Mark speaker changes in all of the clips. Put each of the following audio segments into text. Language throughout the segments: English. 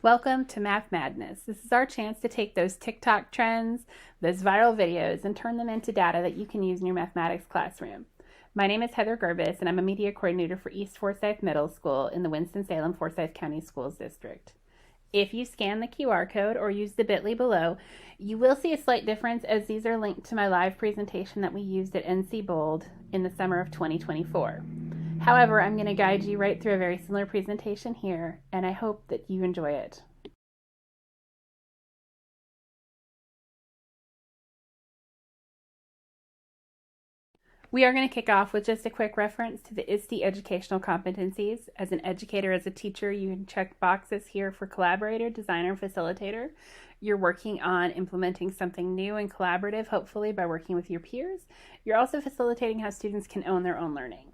Speaker 1: Welcome to Math Madness. This is our chance to take those TikTok trends, those viral videos, and turn them into data that you can use in your mathematics classroom. My name is Heather Gerbus, and I'm a media coordinator for East Forsyth Middle School in the Winston-Salem Forsyth County Schools District. If you scan the QR code or use the bit.ly below, you will see a slight difference as these are linked to my live presentation that we used at NC Bold in the summer of 2024. However, I'm going to guide you right through a very similar presentation here, and I hope that you enjoy it. We are going to kick off with just a quick reference to the ISTE educational competencies. As an educator, as a teacher, you can check boxes here for collaborator, designer, facilitator. You're working on implementing something new and collaborative, hopefully by working with your peers. You're also facilitating how students can own their own learning.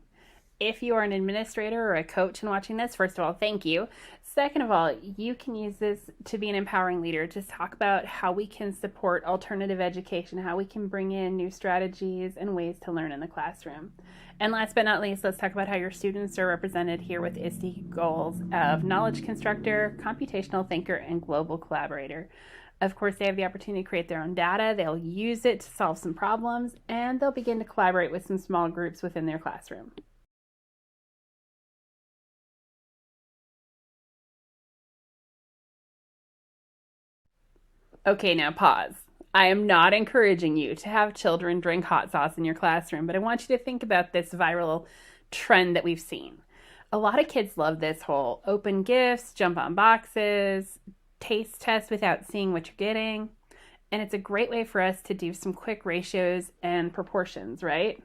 Speaker 1: If you are an administrator or a coach and watching this, first of all, thank you. Second of all, you can use this to be an empowering leader, to talk about how we can support alternative education, how we can bring in new strategies and ways to learn in the classroom. And last but not least, let's talk about how your students are represented here with ISTE goals of knowledge constructor, computational thinker, and global collaborator. Of course, they have the opportunity to create their own data, they'll use it to solve some problems, and they'll begin to collaborate with some small groups within their classroom. Okay, now pause. I am not encouraging you to have children drink hot sauce in your classroom, but I want you to think about this viral trend that we've seen. A lot of kids love this whole open gifts, jump on boxes, taste test without seeing what you're getting. And it's a great way for us to do some quick ratios and proportions, right?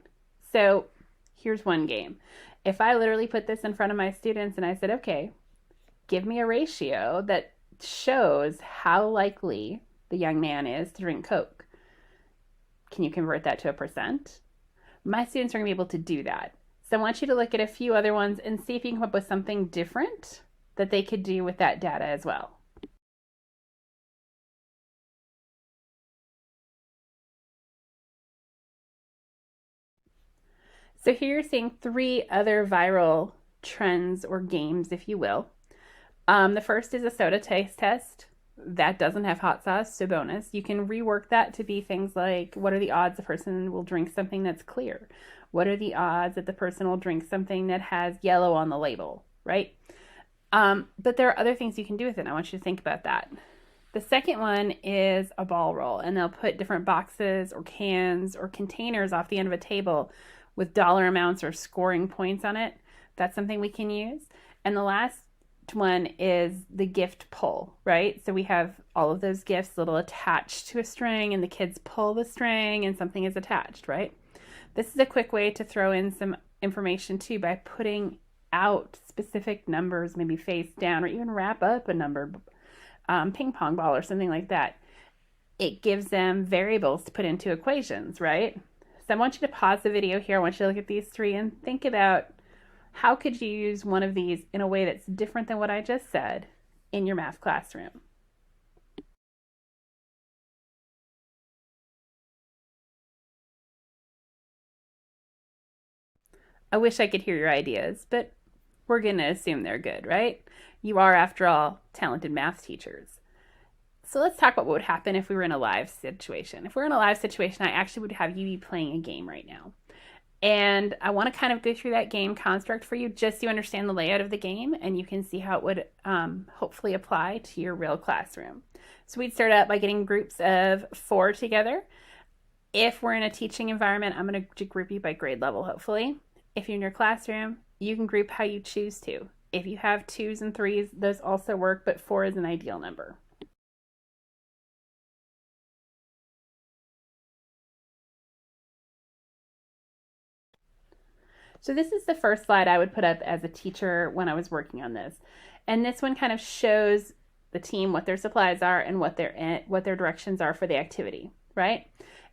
Speaker 1: So here's one game. If I literally put this in front of my students and I said, okay, give me a ratio that shows how likely the young man is to drink Coke. Can you convert that to a percent? My students are going to be able to do that. So I want you to look at a few other ones and see if you can come up with something different that they could do with that data as well. So here you're seeing three other viral trends or games, if you will. The first is a soda taste test. That doesn't have hot sauce, so bonus. You can rework that to be things like, what are the odds the person will drink something that's clear? What are the odds that the person will drink something that has yellow on the label, right? But there are other things you can do with it. I want you to think about that. The second one is a ball roll, and they'll put different boxes or cans or containers off the end of a table with dollar amounts or scoring points on it. That's something we can use. And the last one is the gift pull, right? So we have all of those gifts little attached to a string, and the kids pull the string and something is attached, right? This is a quick way to throw in some information too by putting out specific numbers, maybe face down, or even wrap up a number, ping pong ball or something like that. It gives them variables to put into equations, right? So I want you to pause the video here. I want you to look at these three and think about, how could you use one of these in a way that's different than what I just said in your math classroom? I wish I could hear your ideas, but we're going to assume they're good, right? You are, after all, talented math teachers. So let's talk about what would happen if we were in a live situation. If we're in a live situation, I actually would have you be playing a game right now. And I want to kind of go through that game construct for you just so you understand the layout of the game and you can see how it would hopefully apply to your real classroom. So we'd start out by getting groups of 4 together. If we're in a teaching environment, I'm going to group you by grade level, hopefully. If you're in your classroom, you can group how you choose to. If you have 2s and 3s, those also work, but 4 is an ideal number. So this is the first slide I would put up as a teacher when I was working on this. And this one kind of shows the team what their supplies are and what their directions are for the activity, right?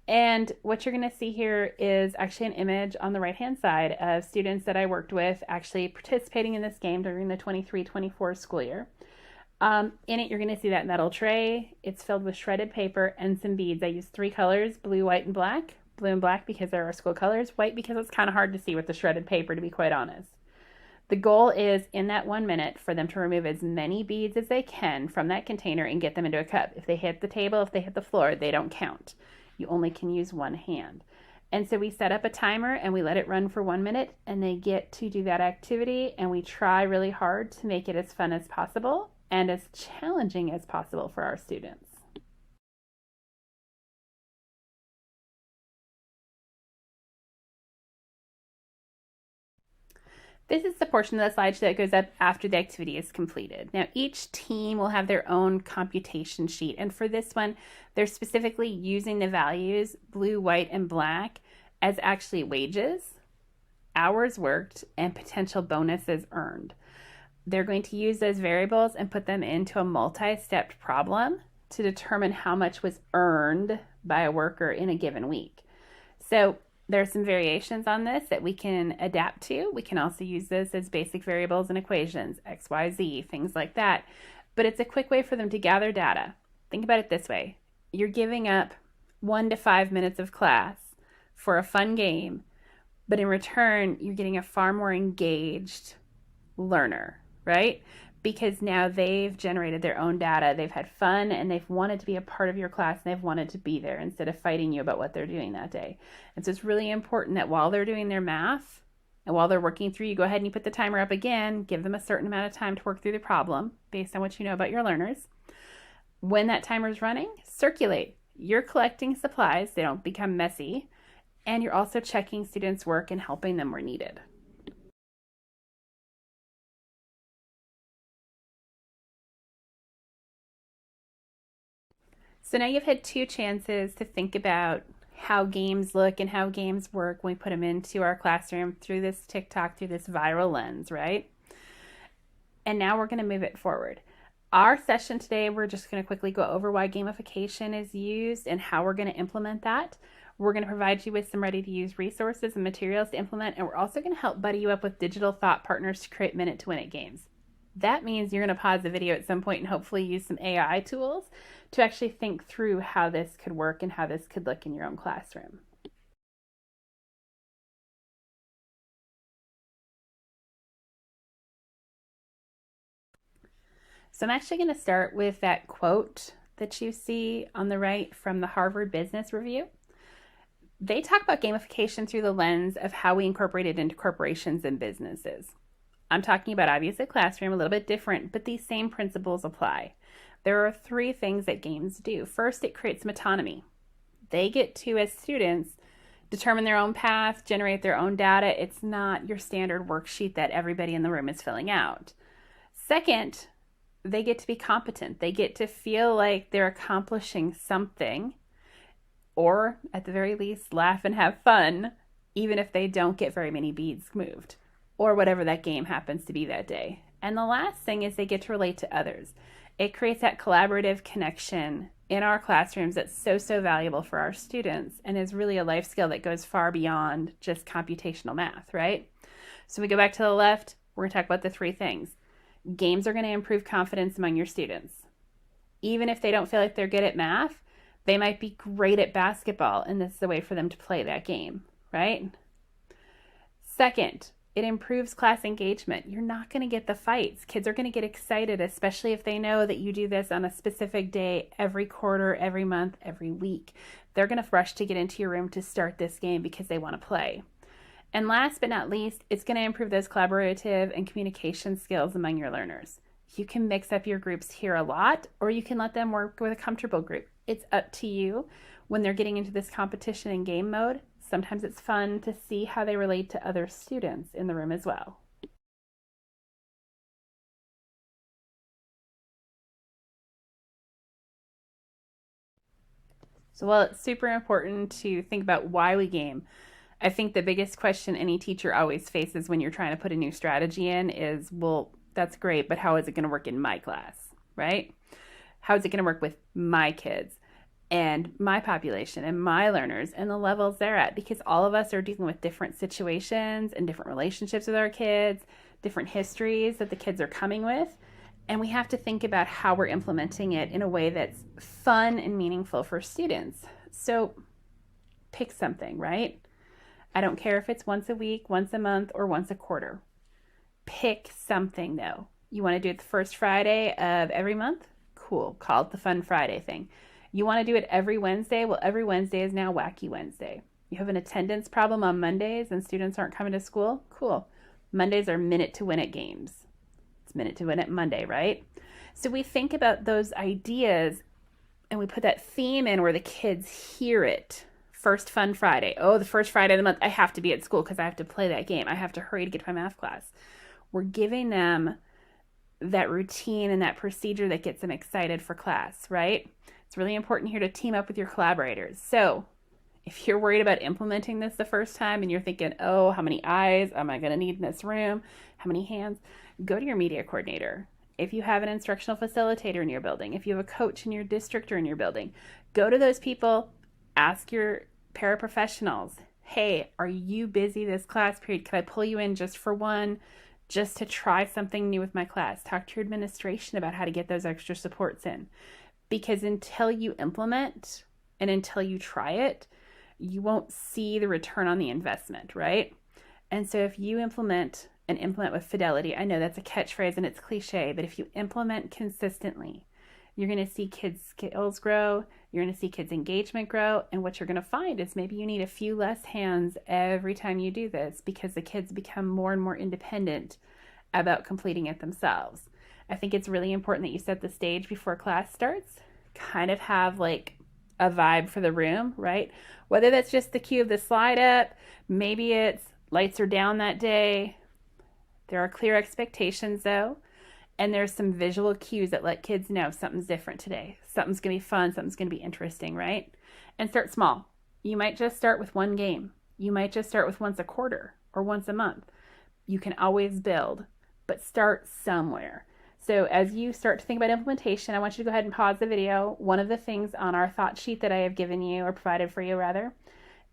Speaker 1: And what you're going to see here is actually an image on the right-hand side of students that I worked with actually participating in this game during the 23-24 school year. In it, you're going to see that metal tray. It's filled with shredded paper and some beads. I used 3 colors, blue, white, and black. Blue and black because they're our school colors, white because it's kind of hard to see with the shredded paper, to be quite honest. The goal is in that 1 minute for them to remove as many beads as they can from that container and get them into a cup. If they hit the table, if they hit the floor, they don't count. You only can use one hand. And so we set up a timer and we let it run for 1 minute, and they get to do that activity, and we try really hard to make it as fun as possible and as challenging as possible for our students. This is the portion of the slideshow that goes up after the activity is completed. Now, each team will have their own computation sheet, and for this one, they're specifically using the values blue, white, and black as actually wages, hours worked, and potential bonuses earned. They're going to use those variables and put them into a multi-stepped problem to determine how much was earned by a worker in a given week. So there are some variations on this that we can adapt to. We can also use this as basic variables and equations, X, Y, Z, things like that. But it's a quick way for them to gather data. Think about it this way. You're giving up 1 to 5 minutes of class for a fun game, but in return, you're getting a far more engaged learner, right? Because now they've generated their own data, they've had fun, and they've wanted to be a part of your class, and they've wanted to be there instead of fighting you about what they're doing that day. And so it's really important that while they're doing their math and while they're working through, you go ahead and you put the timer up again, give them a certain amount of time to work through the problem based on what you know about your learners. When that timer is running, circulate. You're collecting supplies, they don't become messy, and you're also checking students' work and helping them where needed. So now you've had 2 chances to think about how games look and how games work when we put them into our classroom through this TikTok, through this viral lens, right? And now we're going to move it forward. Our session today, we're just going to quickly go over why gamification is used and how we're going to implement that. We're going to provide you with some ready-to-use resources and materials to implement, and we're also going to help buddy you up with digital thought partners to create minute-to-win-it games. That means you're going to pause the video at some point and hopefully use some AI tools to actually think through how this could work and how this could look in your own classroom. So I'm actually going to start with that quote that you see on the right from the Harvard Business Review. They talk about gamification through the lens of how we incorporate it into corporations and businesses. I'm talking about obviously classroom, a little bit different, but these same principles apply. There are 3 things that games do. First, it creates some autonomy. They get to, as students, determine their own path, generate their own data. It's not your standard worksheet that everybody in the room is filling out. Second, they get to be competent. They get to feel like they're accomplishing something, or at the very least, laugh and have fun, even if they don't get very many beads moved, or whatever that game happens to be that day. And the last thing is they get to relate to others. It creates that collaborative connection in our classrooms that's so valuable for our students and is really a life skill that goes far beyond just computational math, right? So we go back to the left, we're going to talk about the 3 things. Games are going to improve confidence among your students. Even if they don't feel like they're good at math, they might be great at basketball, and this is a way for them to play that game, right? Second, it improves class engagement. You're not going to get the fights. Kids are going to get excited, especially if they know that you do this on a specific day, every quarter, every month, every week. They're going to rush to get into your room to start this game because they want to play. And last but not least, it's going to improve those collaborative and communication skills among your learners. You can mix up your groups here a lot, or you can let them work with a comfortable group. It's up to you. When they're getting into this competition and game mode, sometimes it's fun to see how they relate to other students in the room as well. So while it's super important to think about why we game, I think the biggest question any teacher always faces when you're trying to put a new strategy in is, well, that's great, but how is it going to work in my class, right? How is it going to work with my kids and my population and my learners and the levels they're at? Because all of us are dealing with different situations and different relationships with our kids, different histories that the kids are coming with. And we have to think about how we're implementing it in a way that's fun and meaningful for students. So pick something, right? I don't care if it's once a week, once a month, or once a quarter. Pick something though. You want to do it the first Friday of every month? Cool. Call it the Fun Friday thing. You want to do it every Wednesday? Well, every Wednesday is now Wacky Wednesday. You have an attendance problem on Mondays and students aren't coming to school? Cool. Mondays are Minute to Win It games. It's Minute to Win It Monday, right? So we think about those ideas and we put that theme in where the kids hear it. First Fun Friday. Oh, the first Friday of the month, I have to be at school because I have to play that game. I have to hurry to get to my math class. We're giving them that routine and that procedure that gets them excited for class, right? It's really important here to team up with your collaborators. So if you're worried about implementing this the first time and you're thinking, oh, how many eyes am I going to need in this room? How many hands? Go to your media coordinator. If you have an instructional facilitator in your building, if you have a coach in your district or in your building, go to those people, ask your paraprofessionals, hey, are you busy this class period? Could I pull you in just for one? Just to try something new with my class. Talk to your administration about how to get those extra supports in. Because until you implement and until you try it, you won't see the return on the investment, right? And so if you implement and implement with fidelity, I know that's a catchphrase and it's cliche, but if you implement consistently, you're going to see kids' skills grow, you're going to see kids' engagement grow, and what you're going to find is maybe you need a few less hands every time you do this because the kids become more and more independent about completing it themselves. I think it's really important that you set the stage before class starts, kind of have like a vibe for the room, right? Whether that's just the cue of the slide up, maybe it's lights are down that day. There are clear expectations though. And there's some visual cues that let kids know something's different today. Something's going to be fun. Something's going to be interesting, right? And start small. You might just start with one game. You might just start with once a quarter or once a month. You can always build, but start somewhere. So as you start to think about implementation, I want you to go ahead and pause the video. One of the things on our thought sheet that I have given you, or provided for you rather,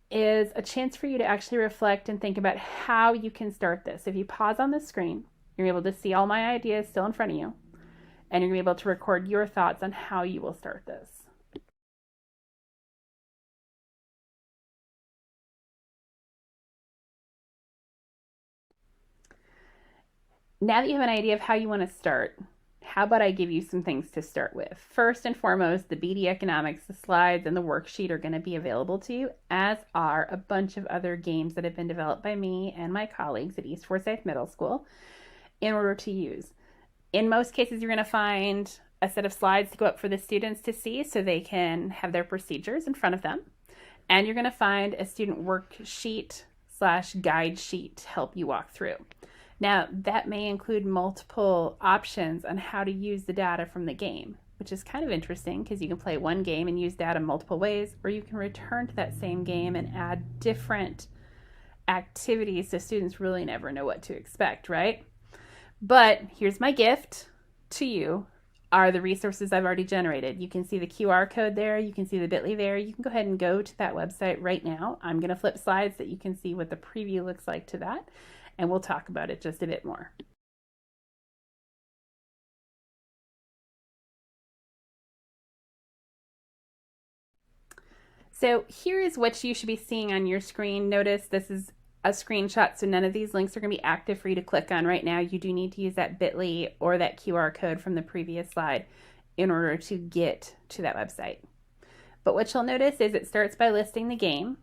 Speaker 1: is a chance for you to actually reflect and think about how you can start this. If you pause on the screen, you're able to see all my ideas still in front of you, and you're going to be able to record your thoughts on how you will start this. Now that you have an idea of how you want to start, how about I give you some things to start with? First and foremost, the BD Economics, the slides, and the worksheet are going to be available to you, as are a bunch of other games that have been developed by me and my colleagues at East Forsyth Middle School in order to use. In most cases, you're going to find a set of slides to go up for the students to see so they can have their procedures in front of them. And you're going to find a student worksheet / guide sheet to help you walk through. Now, that may include multiple options on how to use the data from the game, which is kind of interesting because you can play one game and use data multiple ways, or you can return to that same game and add different activities so students really never know what to expect, right? But here's my gift to you are the resources I've already generated. You can see the QR code there. You can see the bit.ly there. You can go ahead and go to that website right now. I'm going to flip slides so that you can see what the preview looks like to that, and we'll talk about it just a bit more. So here is what you should be seeing on your screen. Notice this is a screenshot, so none of these links are going to be active for you to click on right now. You do need to use that bit.ly or that QR code from the previous slide in order to get to that website. But what you'll notice is it starts by listing the game,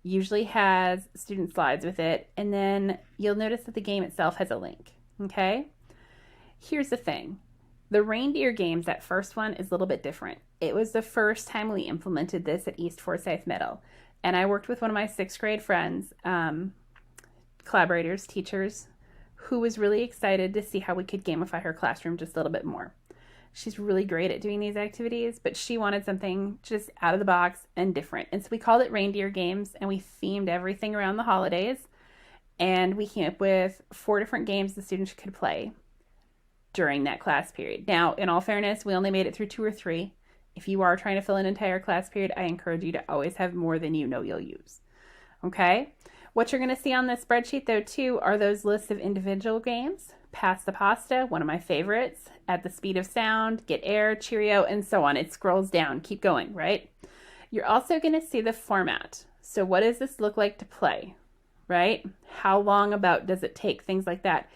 Speaker 1: usually has student slides with it, and then you'll notice that the game itself has a link, okay? Here's the thing. The reindeer games, that first one, is a little bit different. It was the first time we implemented this at East Forsyth Middle. And I worked with one of my 6th grade friends, collaborators, teachers, who was really excited to see how we could gamify her classroom just a little bit more. She's really great at doing these activities, but she wanted something just out of the box and different. And so we called it Reindeer Games, and we themed everything around the holidays. And we came up with 4 different games the students could play during that class period. Now, in all fairness, we only made it through 2 or 3. If you are trying to fill an entire class period, I encourage you to always have more than you know you'll use. Okay? What you're going to see on this spreadsheet, though, too, are those lists of individual games. Pass the Pasta, one of my favorites. At the Speed of Sound, Get Air, Cheerio, and so on. It scrolls down. Keep going, right? You're also going to see the format. So what does this look like to play, right? How long about does it take? Things like that.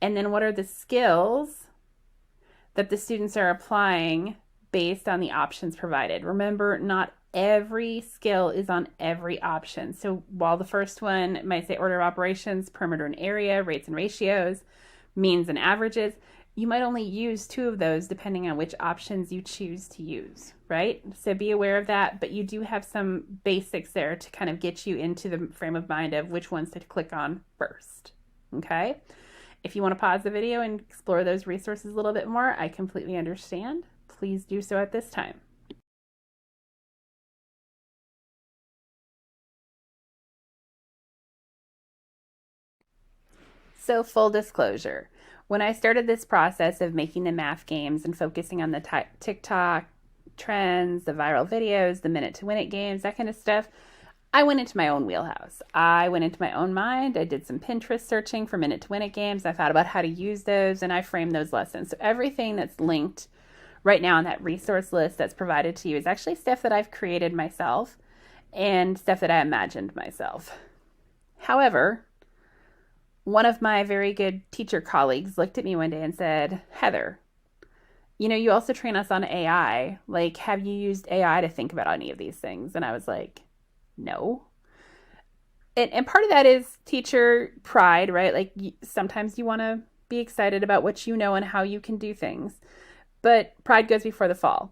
Speaker 1: And then what are the skills that the students are applying based on the options provided? Remember, not every skill is on every option. So while the first one might say order of operations, perimeter and area, rates and ratios, means and averages, you might only use 2 of those depending on which options you choose to use, right? So be aware of that, but you do have some basics there to kind of get you into the frame of mind of which ones to click on first, okay? If you want to pause the video and explore those resources a little bit more, I completely understand. Please do so at this time. So full disclosure, when I started this process of making the math games and focusing on the TikTok trends, the viral videos, the minute to win it games, that kind of stuff, I went into my own wheelhouse. I went into my own mind. I did some Pinterest searching for minute to win it games. I thought about how to use those and I framed those lessons. So everything that's linked right now on that resource list that's provided to you is actually stuff that I've created myself and stuff that I imagined myself. However, one of my very good teacher colleagues looked at me one day and said, Heather, you also train us on AI. Like, have you used AI to think about any of these things? And I was like, no. And part of that is teacher pride, right? Like sometimes you want to be excited about what you know and how you can do things, but pride goes before the fall.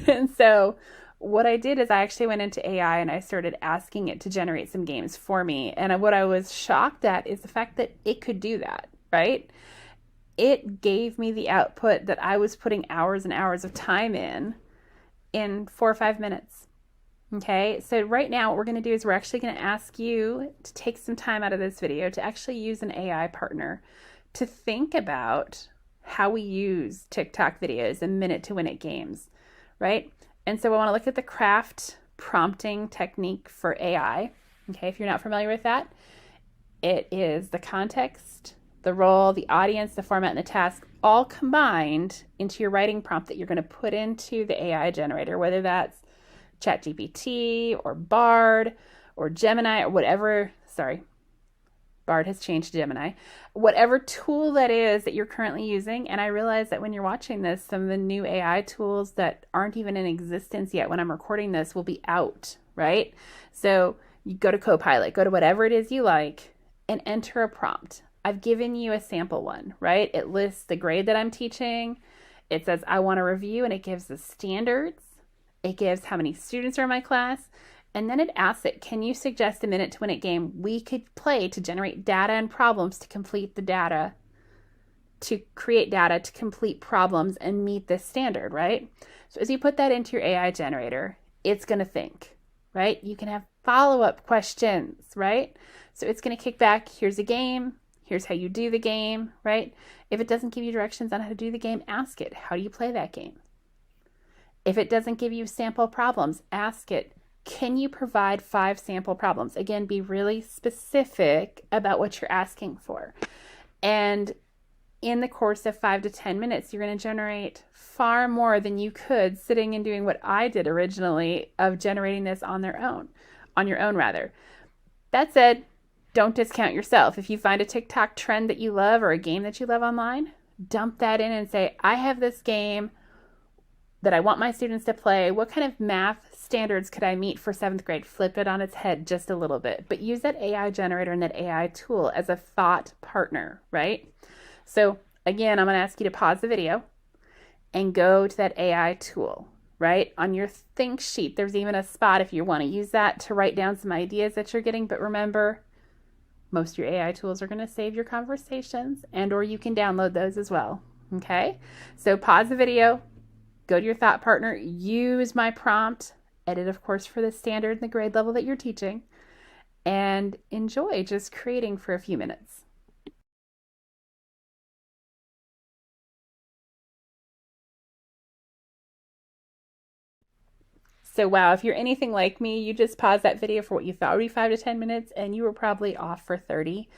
Speaker 1: And so what I did is I actually went into AI and I started asking it to generate some games for me. And what I was shocked at is the fact that it could do that, right? It gave me the output that I was putting hours and hours of time in 4 or 5 minutes. Okay, so right now what we're going to do is we're actually going to ask you to take some time out of this video to actually use an AI partner to think about how we use TikTok videos and minute to win it games, right? And so I want to look at the craft prompting technique for AI. Okay, if you're not familiar with that, it is the context, the role, the audience, the format, and the task all combined into your writing prompt that you're going to put into the AI generator, whether that's ChatGPT or Bard or Gemini or whatever, Bard has changed to Gemini, whatever tool that is that you're currently using. And I realize that when you're watching this, some of the new AI tools that aren't even in existence yet when I'm recording this will be out, right? So you go to Copilot, go to whatever it is you like and enter a prompt. I've given you a sample one, right? It lists the grade that I'm teaching. It says, I want to review, and it gives the standards. It gives how many students are in my class, and then it asks it, can you suggest a minute to win it game we could play to generate data and problems to complete the data, to create data to complete problems and meet this standard, right? So as you put that into your AI generator, it's going to think, right? You can have follow-up questions, right? So it's going to kick back, here's a game, here's how you do the game, right? If it doesn't give you directions on how to do the game, ask it, how do you play that game? If it doesn't give you sample problems, ask it, can you provide 5 sample problems? Again, be really specific about what you're asking for. And in the course of 5 to 10 minutes, you're going to generate far more than you could sitting and doing what I did originally of generating this on your own. That said, don't discount yourself. If you find a TikTok trend that you love or a game that you love online, dump that in and say, I have this game that I want my students to play. What kind of math standards could I meet for 7th grade? Flip it on its head just a little bit, but use that AI generator and that AI tool as a thought partner, right? So again, I'm going to ask you to pause the video and go to that AI tool, right? On your think sheet, there's even a spot if you want to use that to write down some ideas that you're getting. But remember, most of your AI tools are going to save your conversations, and or you can download those as well, okay? So pause the video, go to your thought partner, use my prompt, edit, of course, for the standard and the grade level that you're teaching, and enjoy just creating for a few minutes. So wow, if you're anything like me, you just paused that video for what you thought would be 5 to 10 minutes, and you were probably off for 30.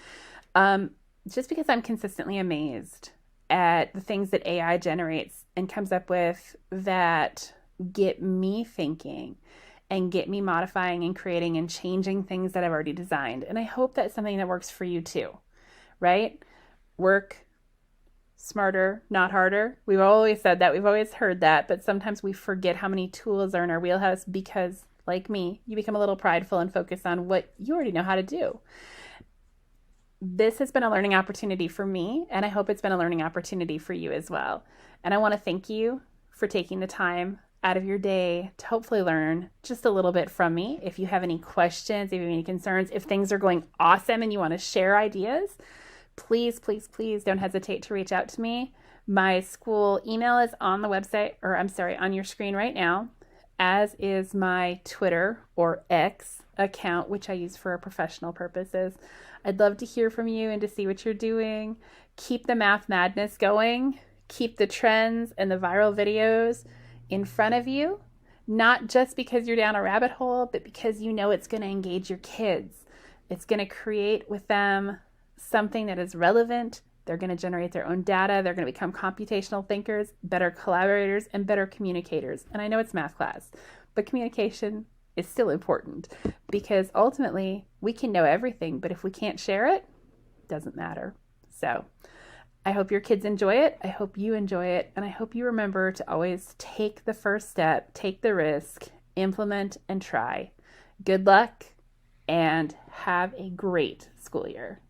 Speaker 1: Just because I'm consistently amazed at the things that AI generates and comes up with that get me thinking and get me modifying and creating and changing things that I've already designed. And I hope that's something that works for you too, right? Work, smarter, not harder. We've always said that. We've always heard that. But sometimes we forget how many tools are in our wheelhouse because, like me, you become a little prideful and focus on what you already know how to do. This has been a learning opportunity for me, and I hope it's been a learning opportunity for you as well. And I want to thank you for taking the time out of your day to hopefully learn just a little bit from me. If you have any questions, if you have any concerns, if things are going awesome and you want to share ideas, please, please, please don't hesitate to reach out to me. My school email is on the website, or I'm sorry, on your screen right now, as is my Twitter or X account, which I use for professional purposes. I'd love to hear from you and to see what you're doing. Keep the math madness going. Keep the trends and the viral videos in front of you, not just because you're down a rabbit hole, but because you know it's going to engage your kids. It's going to create with them something that is relevant. They're going to generate their own data. They're going to become computational thinkers, better collaborators, and better communicators. And I know it's math class, but communication is still important because ultimately we can know everything, but if we can't share it, it doesn't matter. So I hope your kids enjoy it. I hope you enjoy it. And I hope you remember to always take the first step, take the risk, implement, and try. Good luck and have a great school year.